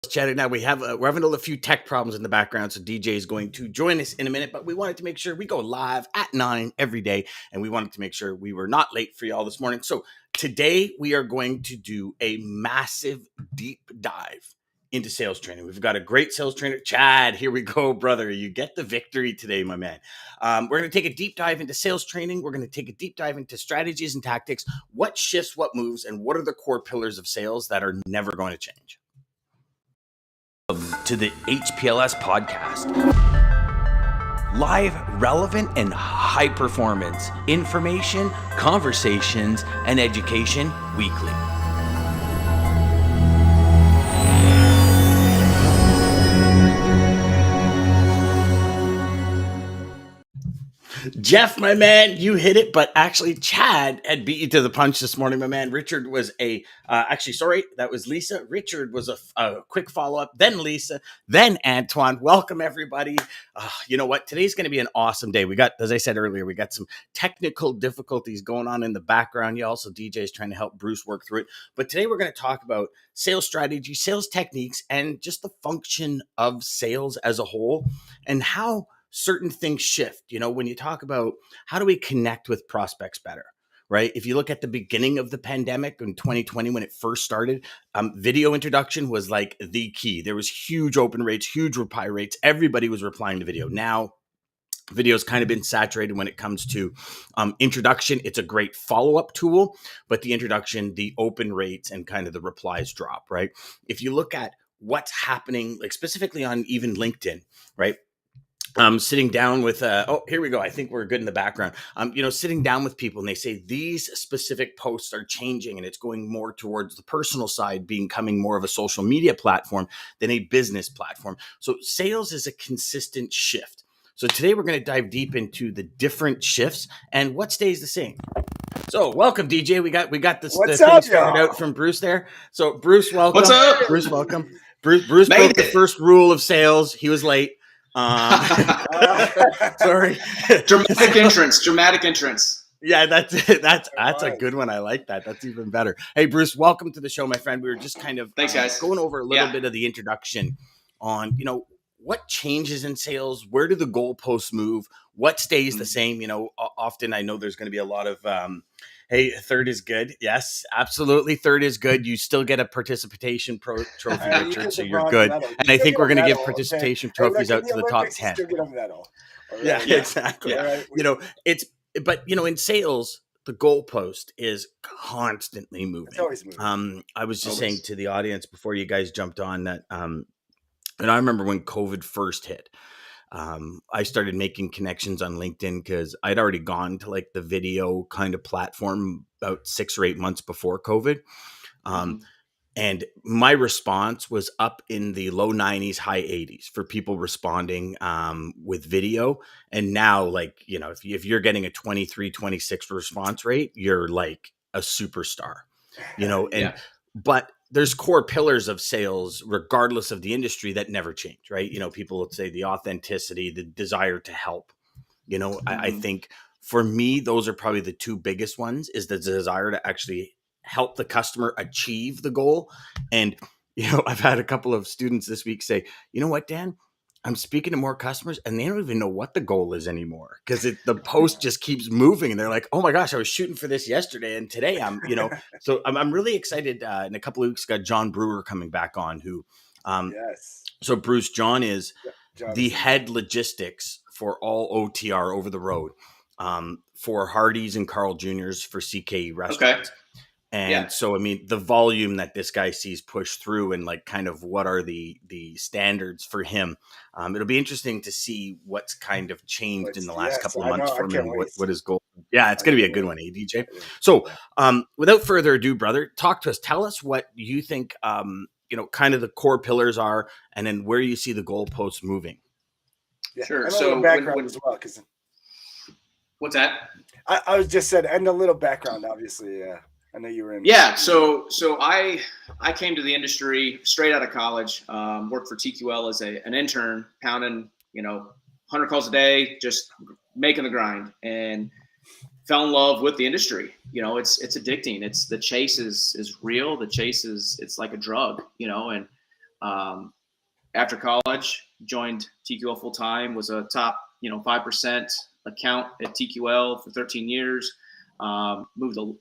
Chatting now. We're having a few tech problems in the background, so DJ is going to join us in a minute. But we wanted to make sure we go live at 9 every day, and we wanted to make sure we were not late for y'all this morning. So today we are going to do a massive deep dive into sales training. We've got a great sales trainer, Chad. Here we go, brother. You get the victory today, my man. We're going to take a deep dive into sales training. We're going to take a deep dive into strategies and tactics, what shifts, what moves, and what are the core pillars of sales that are never going to change. To the HPLS podcast. Live, relevant, and high performance information, conversations, and education weekly. Jeff, my man, you hit it, but actually Chad had beat you to the punch this morning, my man. Richard was that was Lisa. Richard was a quick follow-up, then Lisa, then Antoine. Welcome, everybody. You know what? Today's going to be an awesome day. We got, as I said earlier, we got some technical difficulties going on in the background. You also, DJ is trying to help Bruce work through it. But today we're going to talk about sales strategy, sales techniques, and just the function of sales as a whole and how certain things shift. You know, when you talk about how do we connect with prospects better, right? If you look at the beginning of the pandemic in 2020, when it first started, video introduction was like the key. There was huge open rates, huge reply rates. Everybody was replying to video. Now, video's kind of been saturated when it comes to introduction. It's a great follow-up tool, but the introduction, the open rates, and kind of the replies drop, right? If you look at what's happening, like specifically on even LinkedIn, right? Sitting down with, here we go. I think we're good in the background. Sitting down with people and they say these specific posts are changing and it's going more towards the personal side, becoming more of a social media platform than a business platform. So sales is a consistent shift. So today we're going to dive deep into the different shifts and what stays the same. So welcome, DJ. We got this thing figured out from Bruce there. So Bruce, welcome. What's up? Broke the first rule of sales. He was late. Sorry. Dramatic entrance. Yeah, that's a good one. I like that. That's even better. Hey, Bruce, welcome to the show, my friend. We were just kind of Thanks, guys. Going over a little bit of the introduction on, what changes in sales? Where do the goalposts move? What stays the same? Often I know there's going to be a lot of, hey, third is good. Yes, absolutely. Third is good. You still get a participation trophy, Richard, so you're good. And I think we're going to give participation trophies out to the top 10. Still get a medal. Yeah, exactly. Yeah. In sales, the goalpost is constantly moving. It's always moving. I was just saying to the audience before you guys jumped on that, and I remember when COVID first hit, I started making connections on LinkedIn because I'd already gone to like the video kind of platform about 6 or 8 months before COVID. And my response was up in the low 90s, high 80s for people responding with video. And now, if you're getting a 23, 26 response rate, you're like a superstar, but there's core pillars of sales, regardless of the industry, that never change, right? People would say the authenticity, the desire to help. I think for me, those are probably the two biggest ones, is the desire to actually help the customer achieve the goal. And, I've had a couple of students this week say, you know what, Dan? I'm speaking to more customers and they don't even know what the goal is anymore because the post just keeps moving and they're like, oh my gosh, I was shooting for this yesterday. And today so I'm really excited. In a couple of weeks, got John Brewer coming back on who, yes. So Bruce, John is the head logistics for all OTR over the road, for Hardee's and Carl Jr.'s for CK restaurants. Okay. And so, the volume that this guy sees push through and like kind of what are the standards for him. It'll be interesting to see what's kind of changed in the last couple of months for him. What his goal? Yeah, it's going to be a good one, DJ. So without further ado, brother, talk to us. Tell us what you think, kind of the core pillars are and then where you see the goalposts moving. Yeah. Sure. And so background as well. What's that? I was just said, and a little background, obviously. Yeah. I know you were in. Yeah, so I came to the industry straight out of college. Worked for TQL as an intern, pounding 100 calls a day, just making the grind, and fell in love with the industry. It's addicting. It's the chase is real. The chase it's like a drug. And After college, joined TQL full time, was a top 5% account at TQL for 13 years. Moved a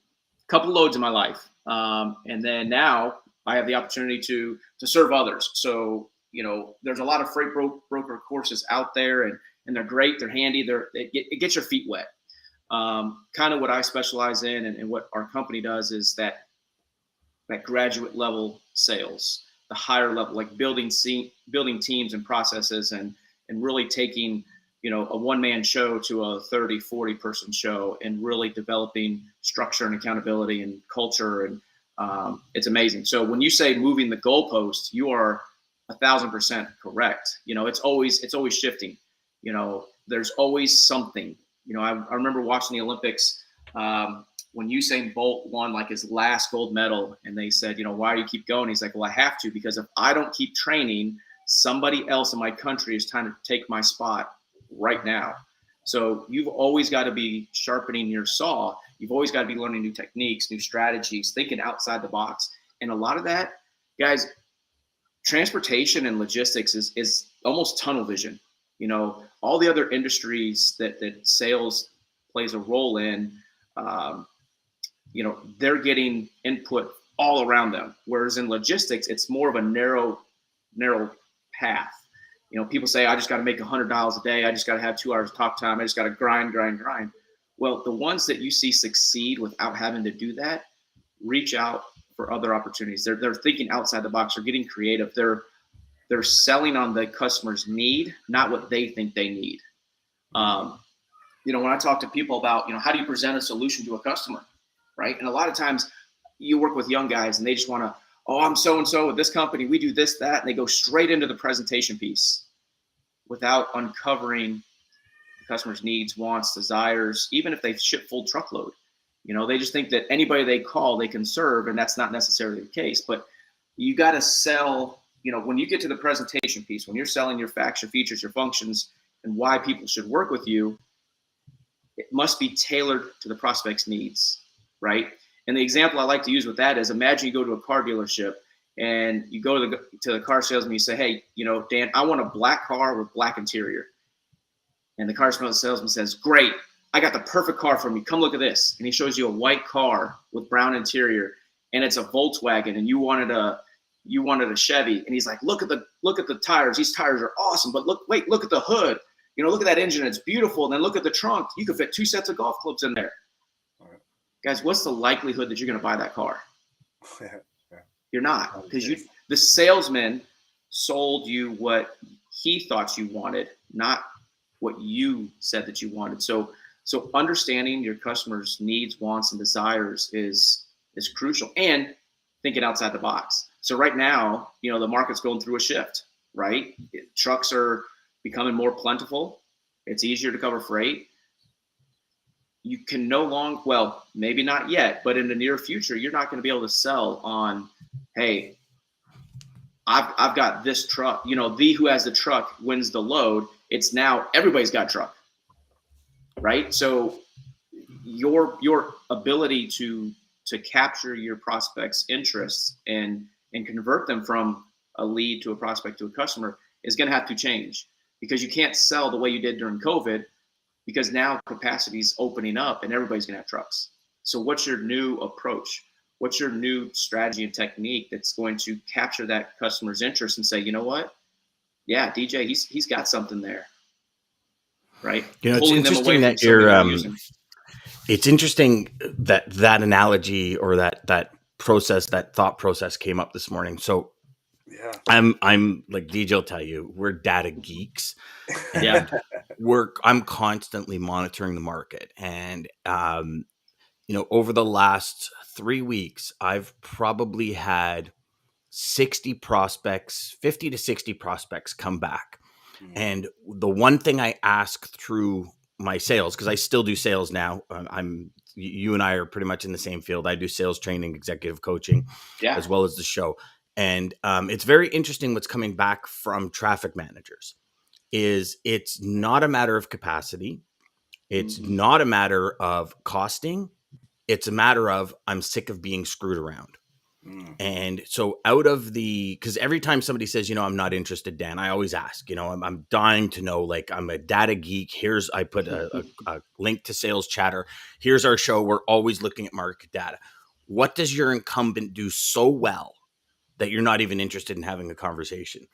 couple loads in my life, and then now I have the opportunity to serve others. So there's a lot of freight broker courses out there, and they're great. They're handy. It gets your feet wet. Kind of what I specialize in, and what our company does is that graduate level sales, the higher level, like building teams and processes, and really taking a one-man show to a 30, 40 person show, and really developing structure and accountability and culture. And it's amazing. So when you say moving the goalpost, you are 1,000% correct. It's always shifting. There's always something. I remember watching the Olympics when Usain Bolt won like his last gold medal, and they said, why do you keep going? He's like, well, I have to, because if I don't keep training, somebody else in my country is trying to take my spot right now. So you've always got to be sharpening your saw. You've always got to be learning new techniques, new strategies, thinking outside the box. And a lot of that, guys, transportation and logistics is almost tunnel vision. All the other industries that sales plays a role in, they're getting input all around them. Whereas in logistics, it's more of a narrow path. People say, I just got to make $100 a day. I just got to have 2 hours of talk time. I just got to grind. Well, the ones that you see succeed without having to do that, reach out for other opportunities. They're thinking outside the box. They're getting creative. They're selling on the customer's need, not what they think they need. When I talk to people about, how do you present a solution to a customer, right? And a lot of times you work with young guys and they just want to, I'm so-and-so with this company. We do this, that, and they go straight into the presentation piece without uncovering the customer's needs, wants, desires, even if they ship full truckload. They just think that anybody they call, they can serve, and that's not necessarily the case. But you got to sell, when you get to the presentation piece, when you're selling your facts, your features, your functions, and why people should work with you, it must be tailored to the prospect's needs, right? And the example I like to use with that is, imagine you go to a car dealership and you go to the car salesman, you say, hey, Dan, I want a black car with black interior. And the car salesman says, great, I got the perfect car for me. Come look at this. And he shows you a white car with brown interior, and it's a Volkswagen, and you wanted a Chevy. And he's like, look at the tires. These tires are awesome, but look at the hood. Look at that engine. It's beautiful. And then look at the trunk. You could fit 2 sets of golf clubs in there. Guys, what's the likelihood that you're going to buy that car? You're not, because the salesman sold you what he thought you wanted, not what you said that you wanted. So understanding your customer's needs, wants, and desires is crucial, and thinking outside the box. So right now, the market's going through a shift, right? Trucks are becoming more plentiful. It's easier to cover freight. You can no longer, well, maybe not yet, but in the near future, you're not going to be able to sell on, hey, I've got this truck, the who has the truck wins the load. It's now everybody's got a truck, right? So your ability to capture your prospects' interests and convert them from a lead to a prospect to a customer is going to have to change, because you can't sell the way you did during COVID, because now capacity is opening up and everybody's going to have trucks. So what's your new approach? What's your new strategy and technique that's going to capture that customer's interest and say, you know what? Yeah, DJ, he's got something there, right? It's interesting that it's interesting that analogy, or that process, that thought process came up this morning. So yeah, I'm like DJ will tell you, we're data geeks. Yeah, I'm constantly monitoring the market, and over the last 3 weeks, I've probably had 60 prospects, 50 to 60 prospects come back. Mm-hmm. And the one thing I ask through my sales, because I still do sales now, you and I are pretty much in the same field. I do sales training, executive coaching, as well as the show. And it's very interesting what's coming back from traffic managers. It's not a matter of capacity. It's not a matter of costing. It's a matter of, I'm sick of being screwed around. And so out of because every time somebody says, I'm not interested, Dan, I always ask, I'm dying to know, like, I'm a data geek. I put a link to Sales Chatter. Here's our show. We're always looking at market data. What does your incumbent do so well that you're not even interested in having a conversation?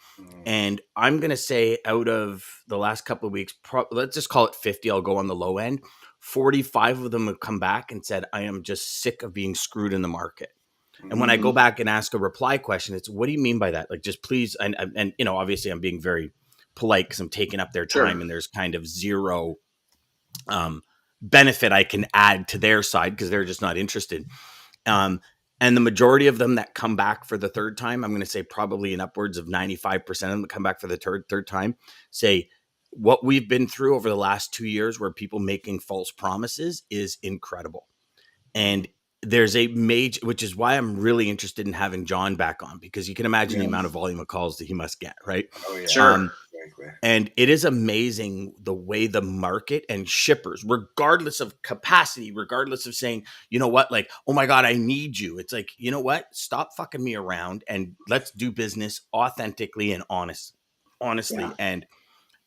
And I'm going to say out of the last couple of weeks, let's just call it 50. I'll go on the low end. 45 of them have come back and said, I am just sick of being screwed in the market. And when I go back and ask a reply question, it's, what do you mean by that? Like, just please. And obviously I'm being very polite because I'm taking up their time and there's kind of zero benefit I can add to their side because they're just not interested. And the majority of them that come back for the third time, I'm going to say probably in upwards of 95% of them that come back for the third time, say what we've been through over the last 2 years where people making false promises is incredible. And there's a major, which is why I'm really interested in having John back on, because you can imagine the amount of volume of calls that he must get, right? Oh, yeah. Sure. And it is amazing the way the market and shippers, regardless of capacity, regardless of saying, you know what, like, oh my God, I need you. It's like, you know what, stop fucking me around and let's do business authentically and honestly. Yeah. And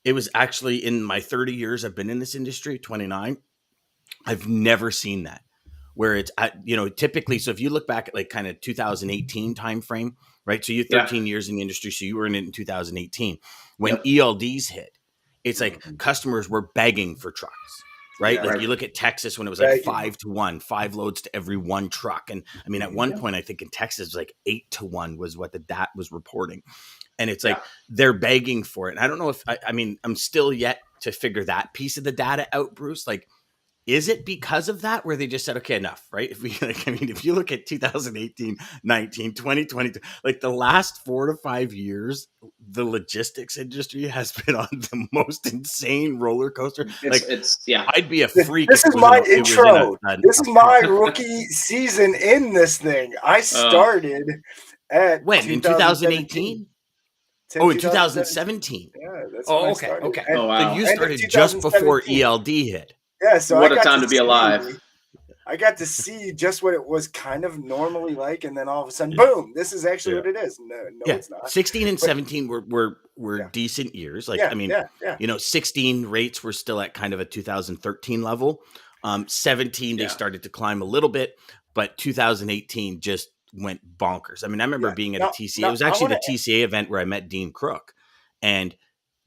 it was actually in my 30 years I've been in this industry, 29, I've never seen that. Where it's at, typically, so if you look back at like kind of 2018 timeframe, right? So you're 13 years in the industry, so you were in it in 2018. When ELDs hit, it's like customers were begging for trucks, right? You look at Texas when it was like 5-1, 5 loads to every 1 truck. And I mean, at one point, I think in Texas, it was like 8-1 was what the DAT was reporting. And it's like they're begging for it. And I don't know if, I'm still yet to figure that piece of the data out, Bruce. Like, is it because of that where they just said, okay, enough, right? If you look at 2018, 19, 20, 22, like the last 4 to 5 years, the logistics industry has been on the most insane roller coaster. I'd be a freak. This is my intro. This is my rookie season in this thing. I started at when? In 2018? Oh, in 2017. Yeah, that's when I started. Okay. Oh, wow. So you started just before ELD hit. Yeah, so what a time to be alive. I got to see just what it was kind of normally like, and then all of a sudden, boom, this is actually what it is. No, it's not. 16 and 17 were decent years. 16 rates were still at kind of a 2013 level. 17, they started to climb a little bit, but 2018 just went bonkers. I mean, I remember being at a TCA. It was actually the TCA event where I met Dean Crook, and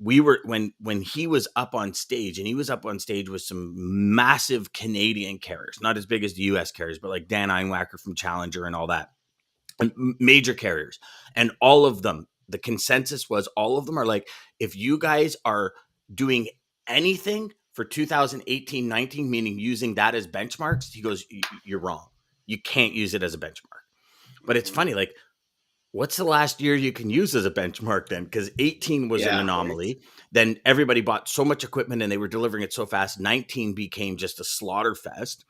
we were when he was up on stage, and he was up on stage with some massive Canadian carriers, not as big as the US carriers, but like Dan Einwacker from Challenger and all that, and major carriers. And all of them, the consensus was all of them are like, if you guys are doing anything for 2018, 19, meaning using that as benchmarks, he goes, you're wrong. You can't use it as a benchmark. But it's funny, like, what's the last year you can use as a benchmark then? Because 18 was an anomaly. Right. Then everybody bought so much equipment and they were delivering it so fast. 19 became just a slaughter fest.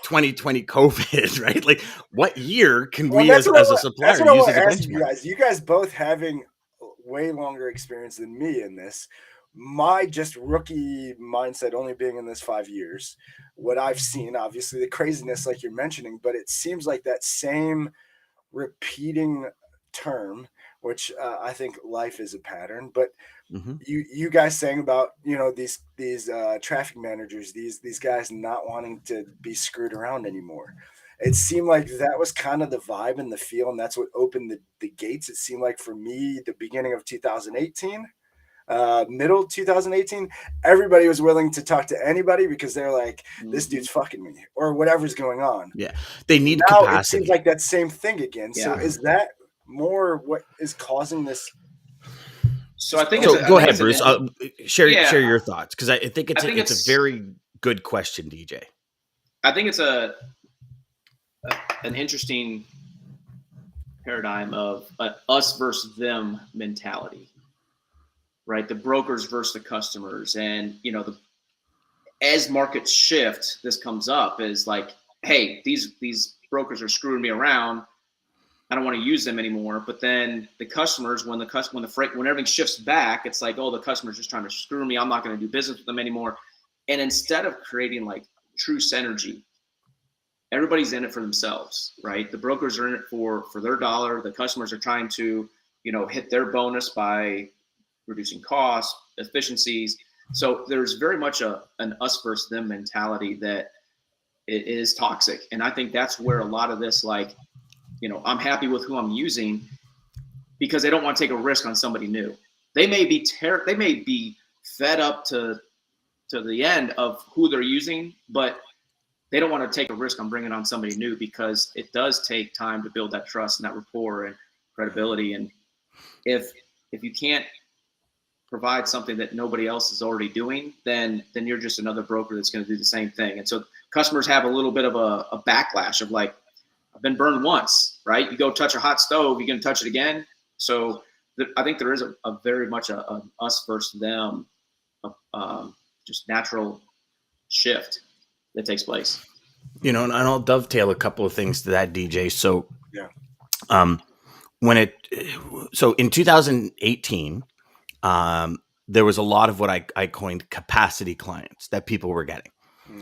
2020 COVID, right? Like, what year can we as a supplier use as a benchmark? You guys both having way longer experience than me in this. My just rookie mindset, only being in this 5 years, what I've seen, obviously the craziness like you're mentioning, but it seems like that same repeating term, which I think life is a pattern, but you guys saying about, these traffic managers, these guys not wanting to be screwed around anymore. It seemed like that was kind of the vibe and the feel, and that's what opened the gates. It seemed like for me, the beginning of 2018, middle 2018, everybody was willing to talk to anybody because they're like, this dude's fucking me or whatever's going on. Yeah, they need now capacity. It seems like that same thing again. So is that more what is causing this? So I think go ahead, Bruce. Share your thoughts, because I think it's a very good question, DJ. I think it's an interesting paradigm of us versus them mentality, right? The brokers versus the customers, and as markets shift, this comes up is like, hey, these brokers are screwing me around. I don't want to use them anymore. But then the customers, when everything shifts back, it's like, oh, the customer's just trying to screw me. I'm not going to do business with them anymore. And instead of creating like true synergy everybody's in it for themselves, right? The brokers are in it for their dollar. The customers are trying to, hit their bonus by reducing costs, efficiencies. So there's very much an us versus them mentality that it is toxic. And I think that's where a lot of this, like, I'm happy with who I'm using because they don't want to take a risk on somebody new. They may be they may be fed up to the end of who they're using, but they don't want to take a risk on bringing on somebody new because it does take time to build that trust and that rapport and credibility. And if you can't provide something that nobody else is already doing, then you're just another broker that's going to do the same thing. And so customers have a little bit of a backlash of like, I've been burned once, right? You go touch a hot stove, you're going to touch it again. So I think there is a very much a us versus them, just natural shift that takes place. And I'll dovetail a couple of things to that, DJ. So, Yeah. So in 2018, there was a lot of what I coined capacity clients that people were getting.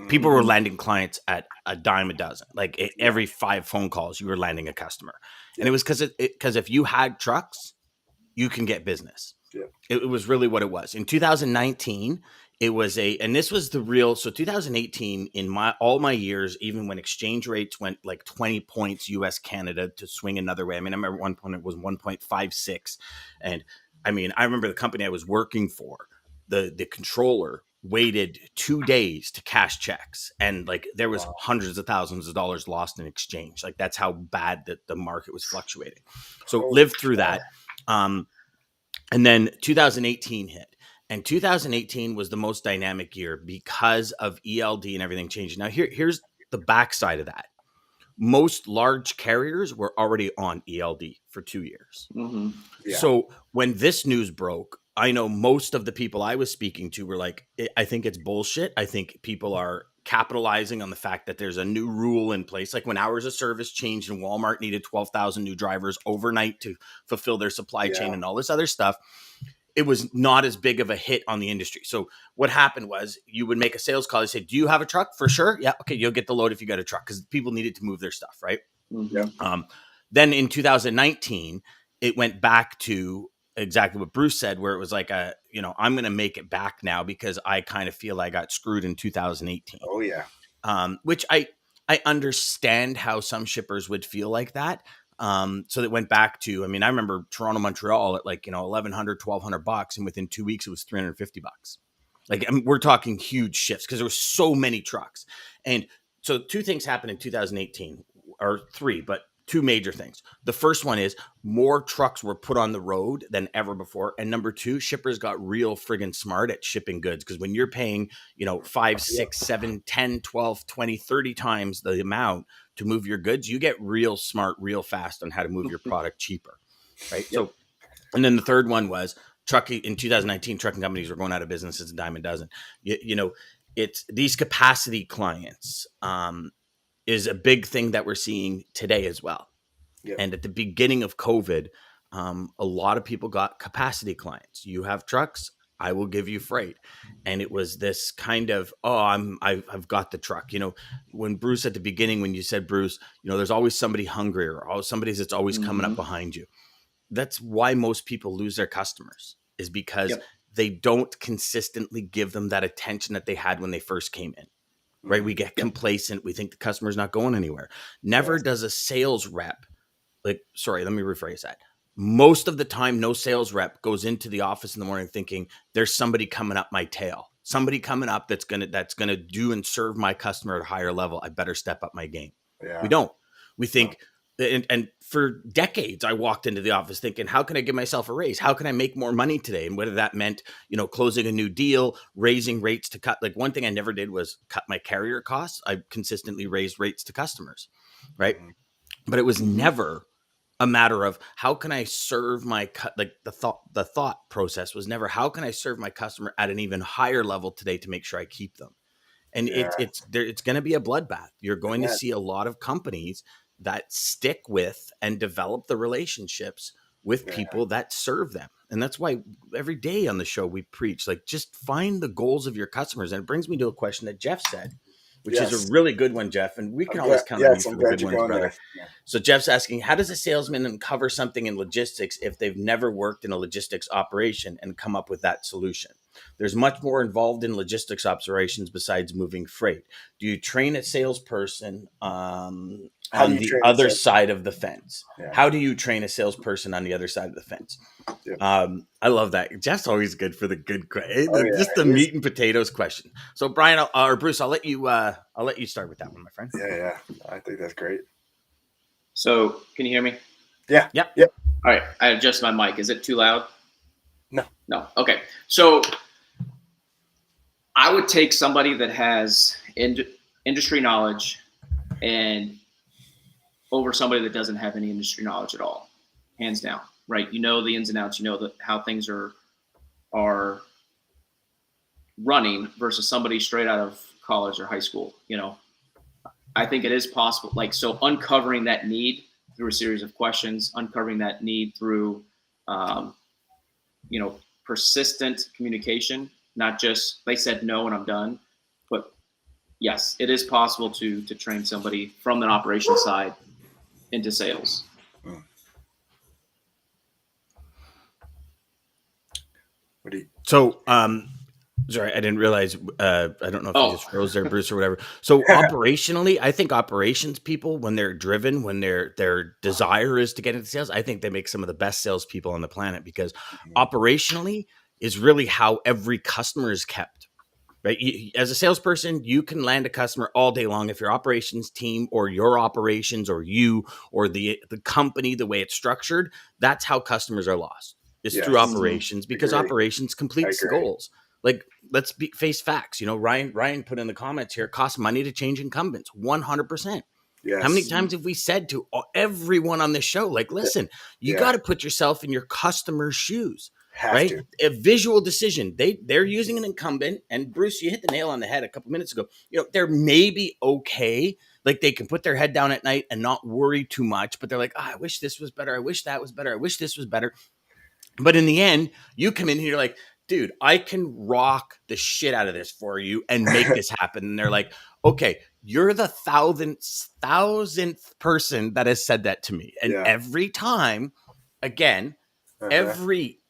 People were landing clients at a dime a dozen. Like every 5 phone calls, you were landing a customer. And it was because if you had trucks, you can get business. Yeah. It was really what it was. In 2019, it was and this was the real, so 2018 in all my years, even when exchange rates went like 20 points US Canada to swing another way. I mean, I remember one point it was 1.56. And I mean, I remember the company I was working for, the controller waited 2 days to cash checks. And like there was hundreds of thousands of dollars lost in exchange. Like that's how bad that the market was fluctuating. So lived through that. And then 2018 hit. And 2018 was the most dynamic year because of ELD and everything changing. Now, here's the backside of that. Most large carriers were already on ELD for 2 years. Mm-hmm. Yeah. So when this news broke, I know most of the people I was speaking to were like, I think it's bullshit. I think people are capitalizing on the fact that there's a new rule in place. Like when hours of service changed and Walmart needed 12,000 new drivers overnight to fulfill their supply chain and all this other stuff. It was not as big of a hit on the industry. So what happened was you would make a sales call. You say, do you have a truck? For sure. Yeah. Okay. You'll get the load if you got a truck because people needed to move their stuff. Right. Yeah. Then in 2019, it went back to exactly what Bruce said, where it was like I'm going to make it back now because I kind of feel I got screwed in 2018. Oh yeah. Which I understand how some shippers would feel like that. So it went back to, I mean, I remember Toronto, Montreal at like, $1,100, $1,200, and within 2 weeks it was $350. Like we're talking huge shifts because there were so many trucks. And so 2 things happened in 2018, or 3, but 2 major things. The first one is more trucks were put on the road than ever before. And number 2, shippers got real friggin' smart at shipping goods. Because when you're paying, 5, 6, 7, 10, 12, 20, 30 times the amount to move your goods, you get real smart, real fast on how to move your product cheaper. Right. Yep. So, and then the third one was trucking in 2019, trucking companies were going out of business. It's a dime a dozen. It's these capacity clients, is a big thing that we're seeing today as well. Yep. And at the beginning of COVID, a lot of people got capacity clients. You have trucks, I will give you freight. And it was this kind of, I've got the truck. When Bruce at the beginning, when you said, Bruce, there's always somebody hungrier, or somebody that's always coming up behind you. That's why most people lose their customers, is because they don't consistently give them that attention that they had when they first came in. Right. We get complacent. We think the customer's not going anywhere. Never does a sales rep, let me rephrase that. Most of the time, no sales rep goes into the office in the morning thinking there's somebody coming up my tail, somebody coming up that's going to do and serve my customer at a higher level. I better step up my game. Yeah. We don't. We think, and for decades, I walked into the office thinking, how can I give myself a raise? How can I make more money today? And whether that meant, closing a new deal, raising rates to cut. Like one thing I never did was cut my carrier costs. I consistently raised rates to customers. Right. Mm-hmm. But it was never a matter of how can I serve my the thought process was never, how can I serve my customer at an even higher level today to make sure I keep them? And it's going to be a bloodbath. You're going to see a lot of companies that stick with and develop the relationships with people that serve them. And that's why every day on the show we preach, like, just find the goals of your customers. And it brings me to a question that Jeff said, which is a really good one, Jeff. And we can always count on you for the good ones, brother. Yeah. So Jeff's asking, how does a salesman uncover something in logistics if they've never worked in a logistics operation and come up with that solution? There's much more involved in logistics operations besides moving freight. Do you train a salesperson on the other side of the fence? Yeah. How do you train a salesperson on the other side of the fence? Yeah. I love that. Jeff's always good for the good question. Just the meat and potatoes question. So Brian or Bruce, I'll let you start with that one, my friend. Yeah. I think that's great. So can you hear me? Yeah. All right. I adjust my mic. Is it too loud? No. Okay. So I would take somebody that has industry knowledge and over somebody that doesn't have any industry knowledge at all, hands down, right? You know the ins and outs, you know how things are running versus somebody straight out of college or high school. You know, I think it is possible. Like, so uncovering that need through a series of questions, uncovering that need through, persistent communication, not just they said no and I'm done, but yes, it is possible to train somebody from an operations side into sales. Sorry, I didn't realize. I don't know if you just froze there, Bruce, or whatever. So operationally, I think operations people, when they're driven, when their desire is to get into sales, I think they make some of the best salespeople on the planet, because operationally is really how every customer is kept. Right? As a salesperson, you can land a customer all day long if your operations team or your operations or you or the company, the way it's structured, that's how customers are lost. It's through operations, because operations completes the goals. Like, let's face facts. You know, Ryan put in the comments here, costs money to change incumbents, 100%. Yes. How many times have we said to everyone on this show, like, listen, you got to put yourself in your customer's shoes. Right? A visual decision. They're using an incumbent, and Bruce, you hit the nail on the head a couple minutes ago. You know, they're maybe okay. Like, they can put their head down at night and not worry too much, but they're like, I wish this was better. I wish that was better. I wish this was better. But in the end, you come in here, you're like, dude, I can rock the shit out of this for you and make this happen. And they're like, okay, you're the thousandth person that has said that to me. And every time, again, every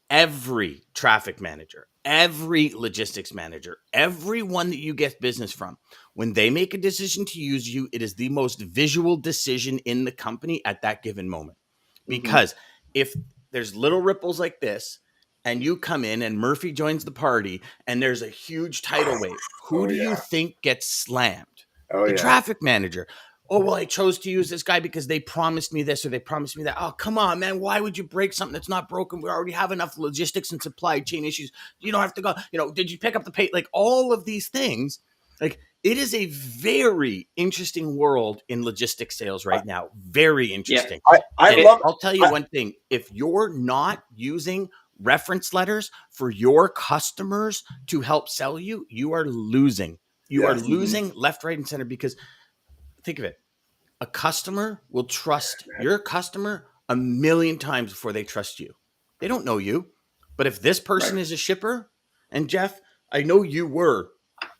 traffic manager, every logistics manager, everyone that you get business from, when they make a decision to use you, it is the most visual decision in the company at that given moment. Because if there's little ripples like this, and you come in and Murphy joins the party and there's a huge tidal wave, who do you think gets slammed? The traffic manager. Oh, well, I chose to use this guy because they promised me this or they promised me that. Oh, come on, man. Why would you break something that's not broken? We already have enough logistics and supply chain issues. You don't have to go, did you pick up the pay? Like, all of these things, like, it is a very interesting world in logistics sales right now. Very interesting. I'll tell you one thing. If you're not using reference letters for your customers to help sell you, you are losing. You are losing left, right, and center, because think of it. A customer will trust your customer 1,000,000 times before they trust you. They don't know you. But if this person is a shipper, and Jeff, I know you were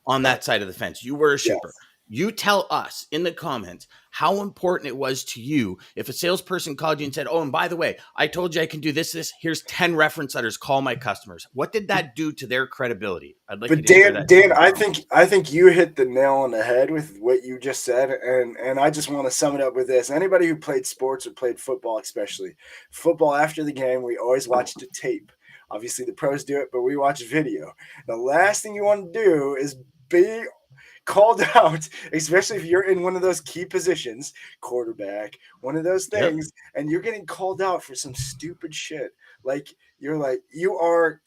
on that side of the fence. You were a shipper. You tell us in the comments how important it was to you if a salesperson called you and said, oh, and by the way, I told you I can do this. Here's 10 reference letters. Call my customers. What did that do to their credibility? I'd like to hear that. Dan, I think you hit the nail on the head with what you just said. And I just want to sum it up with this. Anybody who played sports or played football, especially football, after the game, we always watched the tape. Obviously, the pros do it, but we watch video. The last thing you want to do is be called out, especially if you're in one of those key positions, quarterback, one of those things, and you're getting called out for some stupid shit. Like, you're like, you are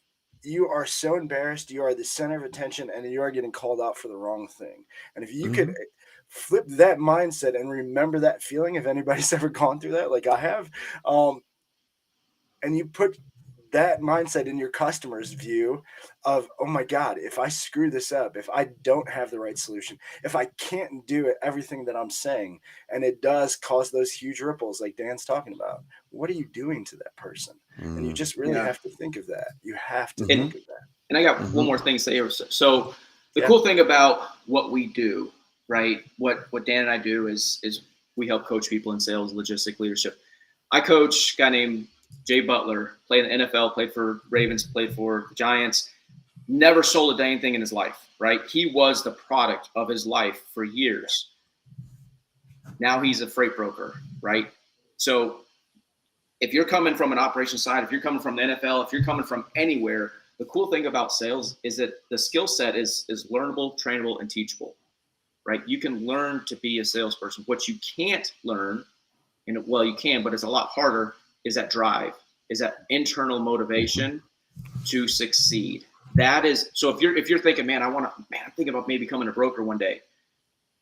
so embarrassed. You are the center of attention, and you are getting called out for the wrong thing. And if you could flip that mindset and remember that feeling, if anybody's ever gone through that, like I have, and you put that mindset in your customer's view of, oh my God, if I screw this up, if I don't have the right solution, if I can't do it, everything that I'm saying, and it does cause those huge ripples like Dan's talking about, what are you doing to that person? And you just really have to think of that. You have to think of that. And I got one more thing to say here. So the cool thing about what we do right? What Dan and I do is we help coach people in sales, logistic leadership. I coach a guy named Jay Butler, played in the NFL, played for Ravens, played for the Giants, never sold a dang thing in his life, right? He was the product of his life for years. Now he's a freight broker, right? So if you're coming from an operations side, if you're coming from the NFL, if you're coming from anywhere, the cool thing about sales is that the skill set is learnable, trainable, and teachable, right? You can learn to be a salesperson. What you can't learn, and well, you can, but it's a lot harder, is that drive, is that internal motivation to succeed. That is, so if you're thinking, man, I'm thinking about maybe becoming a broker one day,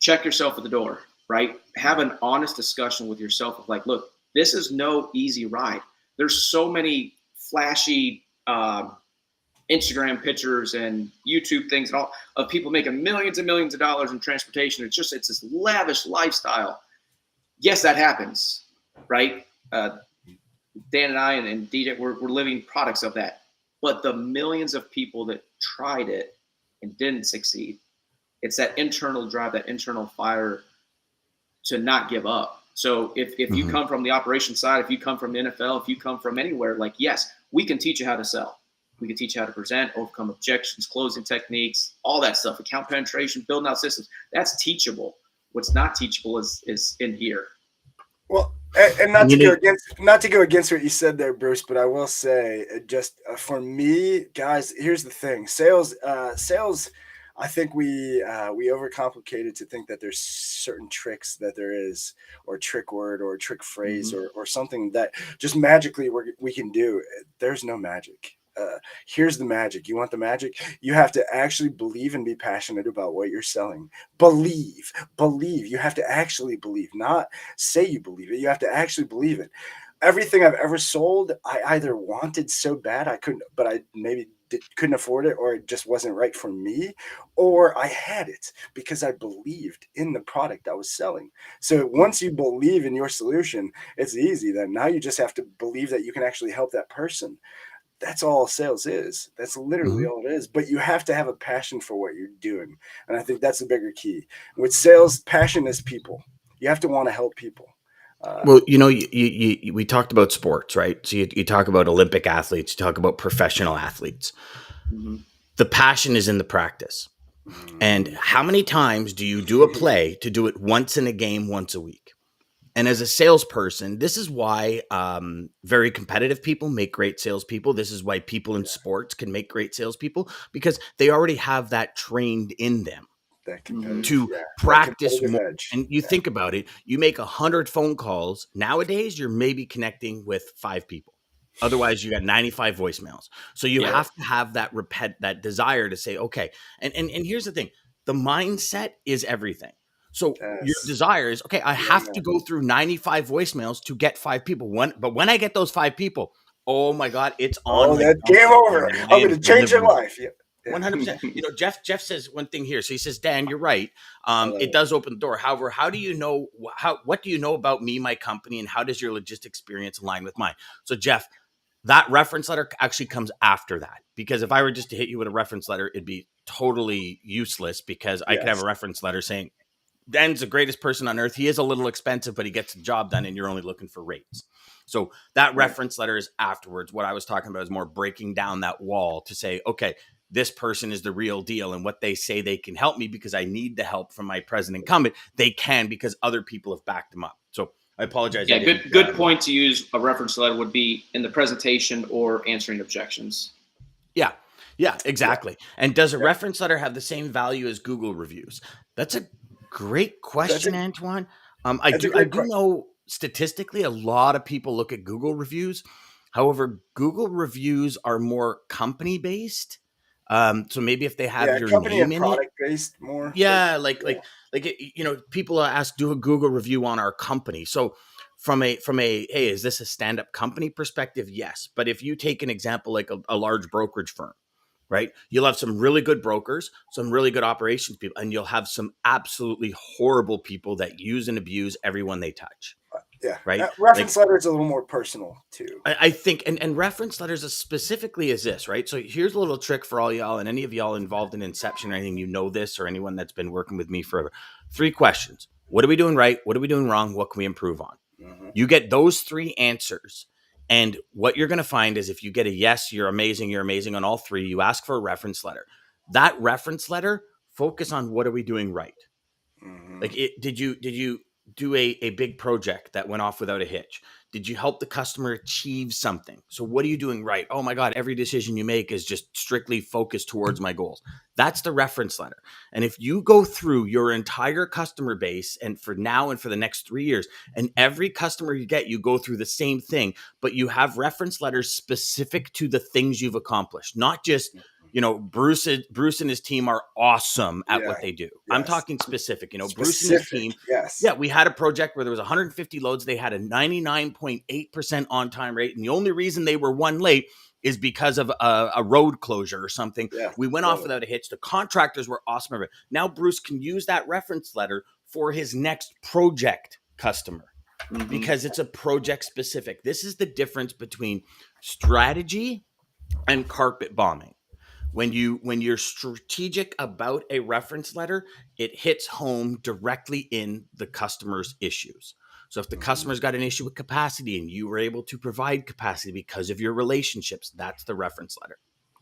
check yourself at the door, right? Have an honest discussion with yourself of like, look, this is no easy ride. There's so many flashy Instagram pictures and YouTube things and all of people making millions and millions of dollars in transportation. It's this lavish lifestyle. Yes, that happens, right? Dan and I and DJ, we're living products of that. But the millions of people that tried it and didn't succeed, it's that internal drive, that internal fire to not give up. So if you come from the operation side, if you come from the NFL, if you come from anywhere, like, yes, we can teach you how to sell. We can teach you how to present, overcome objections, closing techniques, all that stuff, account penetration, building out systems. That's teachable. What's not teachable is in here. Well, and not to go against what you said there, Bruce, but I will say, just for me, guys, here's the thing: sales. I think we overcomplicate it to think that there's certain tricks that there is, or trick word, or trick phrase, or something that just magically we can do. There's no magic. Here's the magic. You want the magic? You have to actually believe and be passionate about what you're selling. Believe. You have to actually believe, not say you believe it. You have to actually believe it. Everything I've ever sold, I either wanted so bad I couldn't, but I maybe couldn't afford it, or it just wasn't right for me, or I had it because I believed in the product I was selling. So once you believe in your solution, it's easy. Then now you just have to believe that you can actually help that person. That's all sales is. That's literally all it is. But you have to have a passion for what you're doing. And I think that's the bigger key. With sales, passion is people. You have to want to help people. Well, we talked about sports, right? So you talk about Olympic athletes, you talk about professional athletes. The passion is in the practice. And how many times do you do a play to do it once in a game, once a week? And as a salesperson, this is why very competitive people make great salespeople. This is why people in sports can make great salespeople, because they already have that trained in them to practice more. Edge. And you think about it, you make 100 phone calls. Nowadays, you're maybe connecting with 5 people. Otherwise, you got 95 voicemails. So you have to have that desire to say, okay. And here's the thing. The mindset is everything. So your desire is, okay, I have to go through 95 voicemails to get 5 people. But when I get those 5 people, oh my God, it's on. Oh, that game over. I'm going to change your life. 100%. Jeff says one thing here. So he says, Dan, you're right. It does open the door. However, what do you know about me, my company, and how does your logistics experience align with mine? So Jeff, that reference letter actually comes after that, because if I were just to hit you with a reference letter, it'd be totally useless, because I could have a reference letter saying, Dan's the greatest person on earth. He is a little expensive, but he gets the job done, and you're only looking for rates. So that reference letter is afterwards. What I was talking about is more breaking down that wall to say, okay, this person is the real deal, and what they say they can help me because I need the help from my present incumbent. They can, because other people have backed them up. So I apologize. Yeah, good point to use a reference letter would be in the presentation or answering objections. Yeah, exactly. Yeah. And does a reference letter have the same value as Google reviews? That's a great question, Antoine. I do know statistically a lot of people look at Google reviews. However, Google reviews are more company based. So maybe if they have your company name and product based more. Yeah, people ask, do a Google review on our company. So from a hey, is this a stand-up company perspective? Yes. But if you take an example like a large brokerage firm, right? You'll have some really good brokers, some really good operations people, and you'll have some absolutely horrible people that use and abuse everyone they touch. Yeah. right? Reference letter is a little more personal too. I think, and reference letters specifically is this, right? So here's a little trick for all y'all, and any of y'all involved in Inception or anything, this, or anyone that's been working with me forever. 3 questions. What are we doing right? What are we doing wrong? What can we improve on? Mm-hmm. You get those 3 answers. And what you're going to find is if you get a yes, you're amazing on all 3, you ask for a reference letter. That reference letter, focus on what are we doing right? Mm-hmm. Like, did you do a big project that went off without a hitch? Did you help the customer achieve something? So what are you doing right? Oh my God, every decision you make is just strictly focused towards my goals. That's the reference letter. And if you go through your entire customer base, and for now and for the next 3 years, and every customer you get, you go through the same thing, but you have reference letters specific to the things you've accomplished, not just, Bruce and his team are awesome at what they do. Yes. I'm talking specific, Bruce and his team. Yes. Yeah. We had a project where there was 150 loads. They had a 99.8% on time rate. And the only reason they were 1 late is because of a road closure or something. Yeah, we went off without a hitch. The contractors were awesome. Now Bruce can use that reference letter for his next project customer, because it's a project specific. This is the difference between strategy and carpet bombing. When you're strategic about a reference letter, it hits home directly in the customer's issues. So if the customer's got an issue with capacity and you were able to provide capacity because of your relationships, that's the reference letter.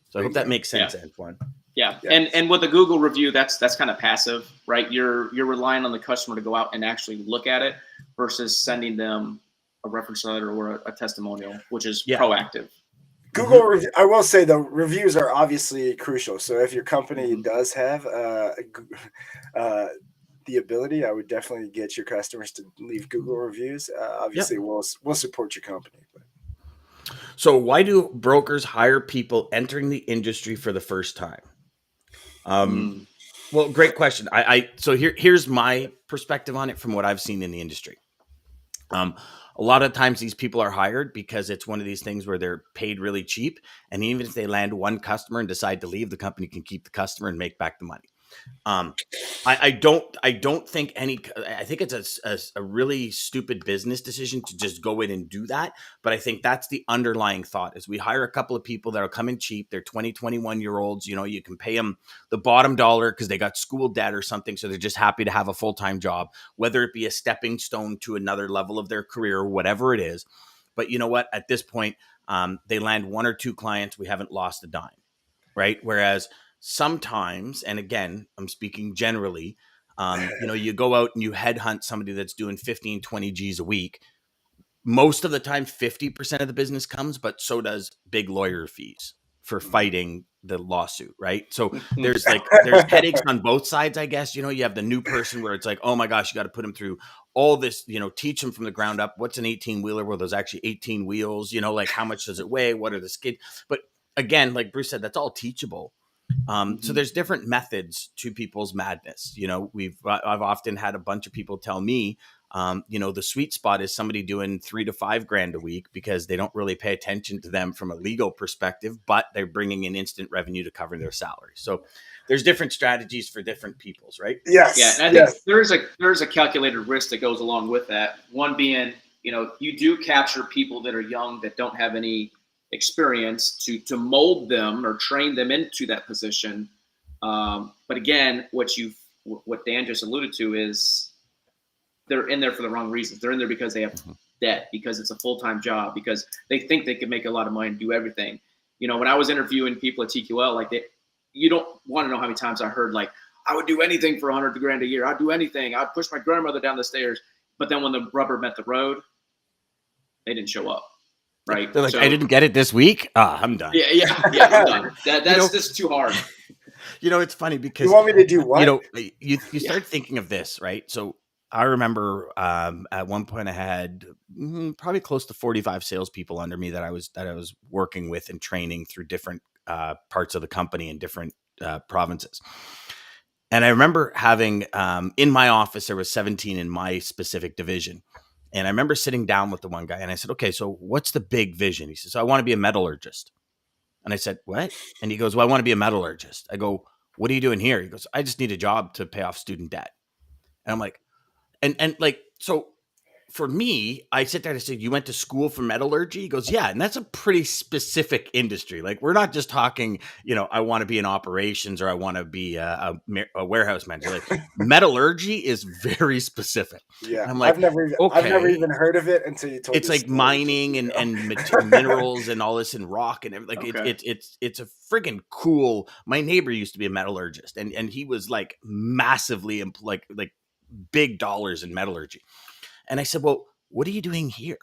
So I hope that makes sense, Antoine. Yeah. Yes. And with a Google review, that's kind of passive, right? You're relying on the customer to go out and actually look at it versus sending them a reference letter or a testimonial, which is proactive. Google, I will say the reviews are obviously crucial. So if your company does have the ability, I would definitely get your customers to leave Google reviews. Obviously, we'll support your company. But. So why do brokers hire people entering the industry for the first time? Well, great question. So here's my perspective on it from what I've seen in the industry. A lot of times these people are hired because it's one of these things where they're paid really cheap. And even if they land one customer and decide to leave, the company can keep the customer and make back the money. I don't think I think it's a really stupid business decision to just go in and do that. But I think that's the underlying thought is we hire a couple of people that are coming cheap. They're 20, 21-year-olds. You can pay them the bottom dollar because they got school debt or something. So they're just happy to have a full-time job, whether it be a stepping stone to another level of their career or whatever it is. But you know what? At this point, they land 1 or 2 clients. We haven't lost a dime, right? Whereas sometimes, and again, I'm speaking generally, you go out and you headhunt somebody that's doing 15, 20 G's a week. Most of the time, 50% of the business comes, but so does big lawyer fees for fighting the lawsuit, right? So there's headaches on both sides, I guess. You have the new person where it's like, oh my gosh, you got to put them through all this, teach them from the ground up. What's an 18-wheeler? Well, there's actually 18 wheels, like how much does it weigh? What are the skid? But again, like Bruce said, that's all teachable. So there's different methods to people's madness. I've often had a bunch of people tell me, the sweet spot is somebody doing $3 to $5 grand a week because they don't really pay attention to them from a legal perspective, but they're bringing in instant revenue to cover their salary. So there's different strategies for different peoples, right? Yes. Yeah. And I think there's a calculated risk that goes along with that. One being, you do capture people that are young that don't have any experience to mold them or train them into that position. But again, what Dan just alluded to is they're in there for the wrong reasons. They're in there because they have debt, because it's a full-time job, because they think they can make a lot of money and do everything. When I was interviewing people at TQL, you don't want to know how many times I heard I would do anything for 100 grand a year. I'd do anything. I'd push my grandmother down the stairs. But then when the rubber met the road, they didn't show up. Right. They're like, I didn't get it this week. I'm done. Yeah, I'm done. That's just too hard. It's funny because you want me to do what? You start thinking of this, right? So I remember at one point I had probably close to 45 salespeople under me that I was working with and training through different parts of the company in different provinces. And I remember having in my office, there was 17 in my specific division. And I remember sitting down with the one guy and I said, okay, so what's the big vision? He says, I want to be a metallurgist. And I said, what? And he goes, well, I want to be a metallurgist. I go, what are you doing here? He goes, I just need a job to pay off student debt. And I'm like, and so for me, I sit there and I say, you went to school for metallurgy? He goes, yeah. And that's a pretty specific industry. Like, we're not just talking, I want to be in operations or I want to be a warehouse manager. Like, metallurgy is very specific. Yeah. And I'm like, I've never even heard of it until you told me. It's like mining and minerals and all this and rock and everything. Like, Okay. it's a friggin' cool. My neighbor used to be a metallurgist and he was like massively like big dollars in metallurgy. And I said, well, what are you doing here?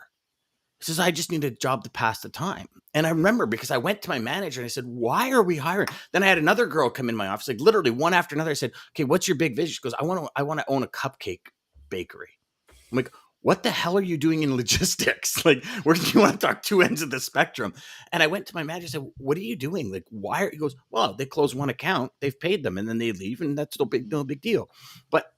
He says, I just need a job to pass the time. And I remember because I went to my manager and I said, why are we hiring? Then I had another girl come in my office, like literally one after another. I said, okay, what's your big vision? She goes, I want to own a cupcake bakery. I'm like, what the hell are you doing in logistics? Like, where do you want to talk two ends of the spectrum? And I went to my manager and said, what are you doing? Like, why are, he goes, well, they close one account, they've paid them and then they leave. And that's no big deal. But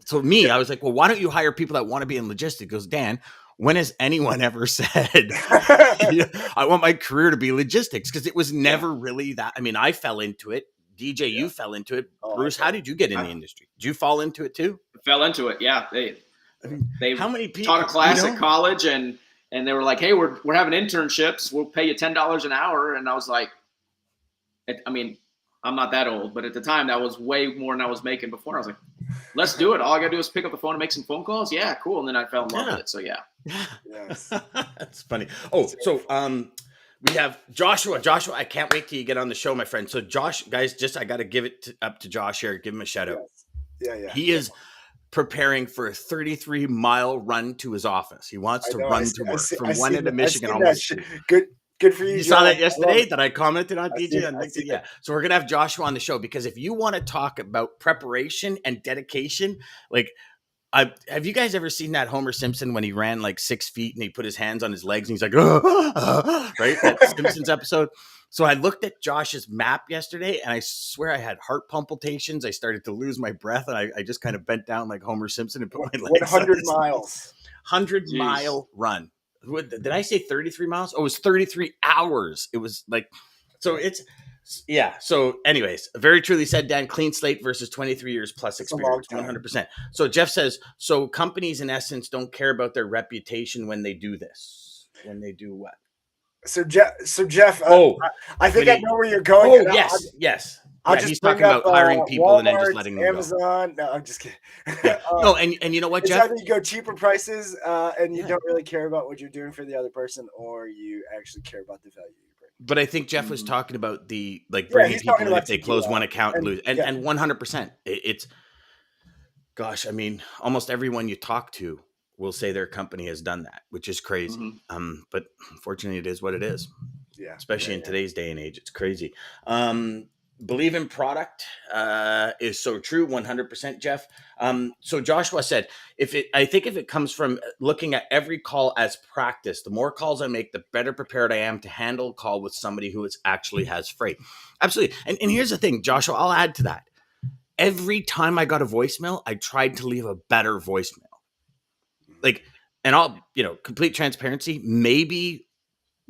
so me, I was like, well, why don't you hire people that want to be in logistics? He goes, Dan, when has anyone ever said, I want my career to be logistics? Because it was never really that. I mean, I fell into it. DJ, you fell into it. Bruce, how did you get in the industry? Did you fall into it too? Fell into it. Yeah. They how many people taught a class at college and they were like, hey, we're having internships. We'll pay you $10 an hour. And I was like, I mean, I'm not that old, but at the time that was way more than I was making before. I was like, let's do it. All I got to do is pick up the phone and make some phone calls. Yeah, cool. And then I fell in love with it. So yeah. Yes. That's funny. Oh, so we have Joshua. Joshua, I can't wait till you get on the show, my friend. So Josh, guys, I got to give it up to Josh here. Give him a shout out. Yeah. He is preparing for a 33-mile run to his office. He wants to run to work from one end of Michigan. Almost. Good for you. You saw that yesterday that I commented on DJ on LinkedIn. Yeah. So we're going to have Joshua on the show because if you want to talk about preparation and dedication, like have you guys ever seen that Homer Simpson when he ran like 6 feet and he put his hands on his legs and he's like, right? That Simpsons episode. So I looked at Josh's map yesterday and I swear I had heart palpitations. I started to lose my breath and I just kind of bent down like Homer Simpson and put my legs 100 miles. 100-mile run. Did I say 33 miles? Oh, it was 33 hours. It was like, so it's, yeah. So anyways, very truly said, Dan, clean slate versus 23 years plus experience, 100%. So Jeff says, so companies in essence don't care about their reputation when they do this. When they do what? So Jeff, I think I know where you're going. Oh, yes. He's talking about hiring people Walmart, and then just letting them Amazon. Go. No, I'm just kidding. No, and you know what, Jeff? It's either you go cheaper prices and you don't really care about what you're doing for the other person, or you actually care about the value you bring. But I think Jeff was talking about the bringing people in if they close one account and lose, and 100%. It's, gosh, I mean, almost everyone you talk to will say their company has done that, which is crazy. But unfortunately, it is what it is. Yeah, especially in today's day and age, it's crazy. Believe in product is so true, 100%, Jeff. So Joshua said, I think if it comes from looking at every call as practice, the more calls I make, the better prepared I am to handle a call with somebody who actually has freight. Absolutely. And here's the thing, Joshua, I'll add to that. Every time I got a voicemail, I tried to leave a better voicemail. Like, and I'll, complete transparency, maybe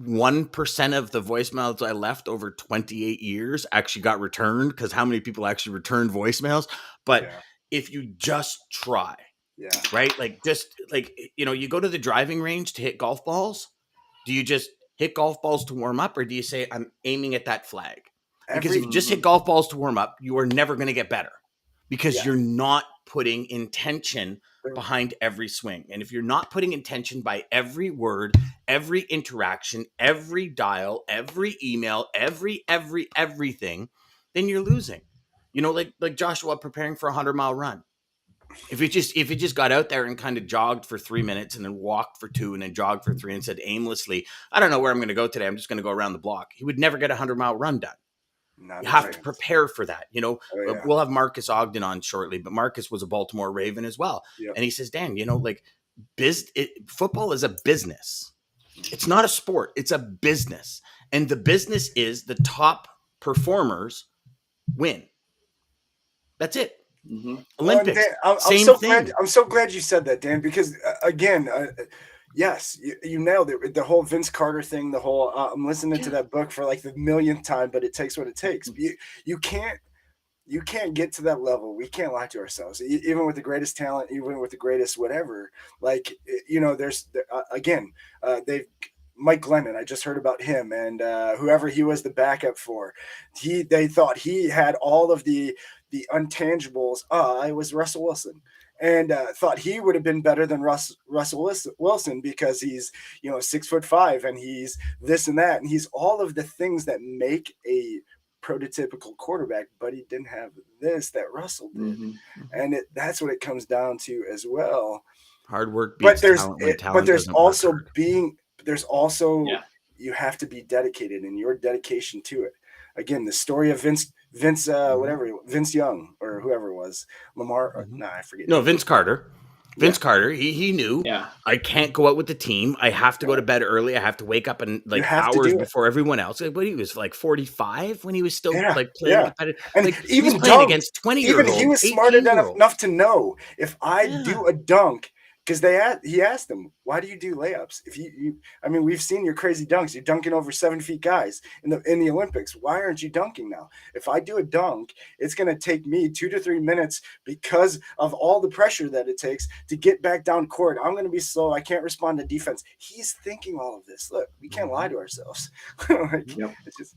1% of the voicemails I left over 28 years actually got returned, because how many people actually return voicemails? But if you just try, right? Like, just like, you go to the driving range to hit golf balls. Do you just hit golf balls to warm up, or do you say, I'm aiming at that flag? Because if you just hit golf balls to warm up, you are never going to get better, because you're not putting intention behind every swing. And if you're not putting intention by every word, every interaction, every dial, every email, everything, then you're losing. Like Joshua preparing for a 100-mile run. If it just got out there and kind of jogged for 3 minutes and then walked for 2 and then jogged for 3 and said aimlessly, I don't know where I'm going to go today, I'm just going to go around the block, he would never get a 100-mile run done. You have to prepare for that. We'll have Marcus Ogden on shortly, but Marcus was a Baltimore Raven as well. Yep. And he says, Dan, football is a business. It's not a sport. It's a business. And the business is the top performers win. That's it. Mm-hmm. Olympics. Well, Dan, I'm so glad you said that, Dan, because again, yes, you nailed it. The whole Vince Carter thing, the whole I'm listening to that book for like the millionth time, but it takes what it takes. You you can't get to that level. We can't lie to ourselves. Even with the greatest talent, even with the greatest whatever, like, there's again, they've Mike Glennon. I just heard about him, and whoever he was the backup for, they thought he had all of the untangibles. I was Russell Wilson, and thought he would have been better than Russell Wilson because he's 6'5" and he's this and that, and he's all of the things that make a prototypical quarterback, but he didn't have this that Russell did. And that's what it comes down to as well. Hard work beats talent when talent doesn't work hard. There's also you have to be dedicated, and your dedication to it. Again, the story of Vince Young or whoever it was, Lamar. I forget. No, Vince Carter. Vince Carter, he knew, I can't go out with the team. I have to go to bed early. I have to wake up and hours before everyone else. But he was like 45 when he was still playing competitive. And even playing against 20-year-olds. Even he was smart enough to know, if I do a dunk, because he asked him, why do you do layups? If we've seen your crazy dunks. You're dunking over 7 feet guys in the Olympics. Why aren't you dunking now? If I do a dunk, it's going to take me 2 to 3 minutes because of all the pressure that it takes to get back down court. I'm going to be slow. I can't respond to defense. He's thinking all of this. Look, we can't lie to ourselves. It's just.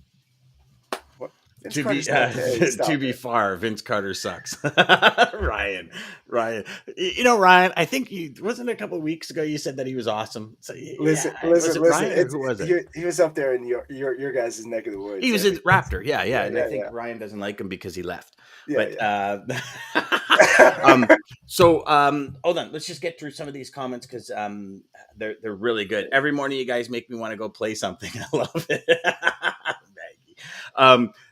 To be fair, Vince Carter sucks. Ryan, Ryan, I think wasn't a couple of weeks ago you said that he was awesome. So listen. Who was it? He was up there in your guys' neck of the woods. He was a Raptor, and I think Ryan doesn't like him because he left. So hold on, let's just get through some of these comments because they're really good. Every morning you guys make me want to go play something. I love it.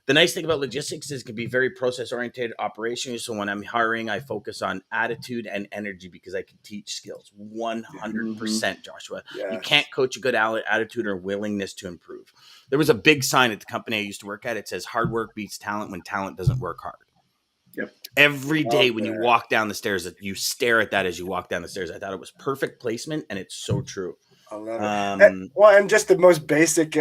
The nice thing about logistics is it can be very process-oriented operation. So when I'm hiring, I focus on attitude and energy because I can teach skills 100%, Joshua. Yes. You can't coach a good attitude or willingness to improve. There was a big sign at the company I used to work at. It says hard work beats talent when talent doesn't work hard. Yep. Every day when you walk down the stairs, you stare at that as you walk down the stairs. I thought it was perfect placement, and it's so true. I love it. And just the most basic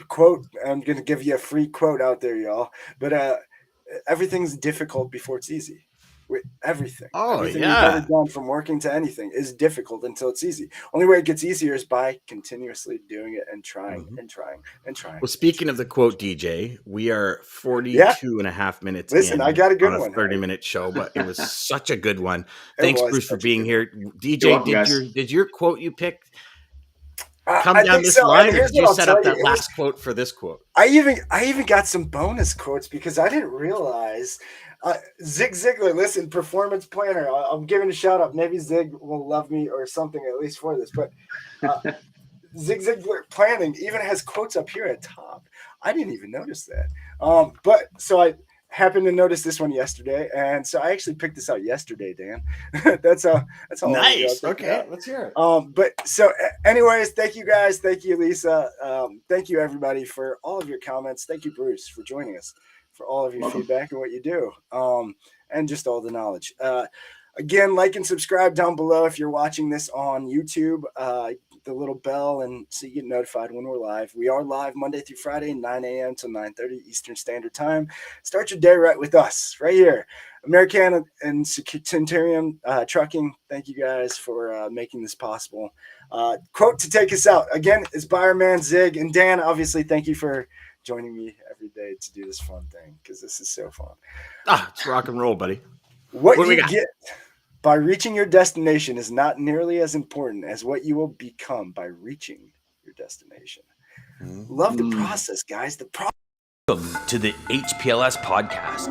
quote. I'm going to give you a free quote out there, y'all. But everything's difficult before it's easy. Everything. Everything you've ever done, from working to anything, is difficult until it's easy. Only way it gets easier is by continuously doing it and trying and trying and trying. Well, speaking of the quote, DJ, we are 42 and a half minutes. Listen, I got a good one. 30-minute show, but it was such a good one. Thanks, Bruce, for being here. DJ, did your quote you picked come down this line, or did you set up that last quote for this quote? I even got some bonus quotes because I didn't realize. Zig Ziglar, listen, performance planner. I'm giving a shout out. Maybe Zig will love me or something at least for this. But Zig Ziglar planning even has quotes up here at top. I didn't even notice that. But so I happened to notice this one yesterday, and so I actually picked this out yesterday, Dan. that's all. Nice. Okay, let's hear it. But so, anyways, thank you guys. Thank you, Lisa. Thank you everybody for all of your comments. Thank you, Bruce, for joining us, for all of your feedback and what you do, and just all the knowledge. Again, like and subscribe down below if you're watching this on YouTube. The little bell, and so you get notified when we're live. We are live Monday through Friday, 9 a.m. to 9:30 Eastern Standard Time. Start your day right with us, right here. American and Centurion Trucking, thank you guys for making this possible. Quote to take us out, again, is by our man Zig. And Dan, obviously, thank you for joining me every day to do this fun thing, because this is so fun. It's rock and roll, buddy. What you get by reaching your destination is not nearly as important as what you will become by reaching your destination. Love the process, guys. Welcome to the HPLS podcast.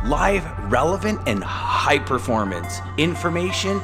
Live, relevant, and high performance information,